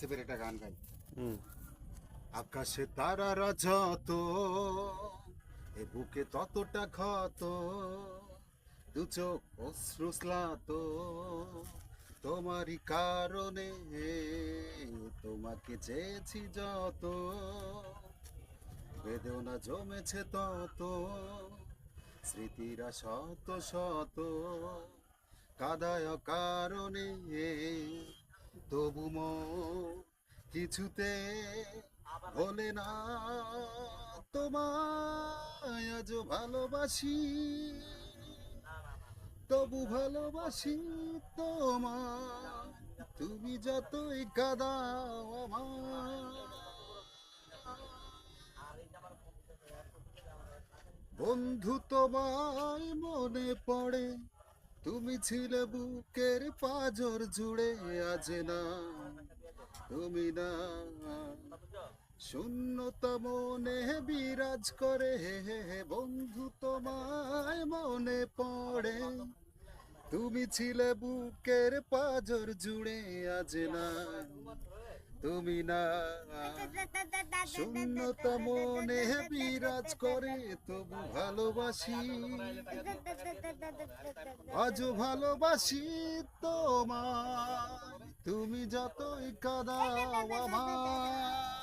আসিফের একটা গান গাই। হুম। আকাশে তারারা যত, এ বুকে ততটা ক্ষত, দু চোখ অশ্রুস্লাত, তোমারই কারণে তোমাকে চেয়েছি যত, বেদনা জমেছে তত, স্মৃতিরা শত শত, কাদায় কারণে তবু কিছুতে বলে না তোমায় আজও ভালোবাসি, তবু ভালোবাসি তোমায়, তুমি যতই কাঁদাও আমায়। বন্ধু তোমায় মনে পড়ে, তুমি ছিলে বুকের পাঁজর জুড়ে, আজ না তুমি না, শূন্যতা মনে বিরাজ করে, বন্ধু তোমায় মনে পড়ে, তুমি ছিলে বুকের পাঁজর জুড়ে, আজ না তুমি না, শূন্যতা মনে বিরাজ করে, তবু ভালোবাসি, আজও ভালোবাসি তোমায়, তুমি যতই কাঁদাও আমায়।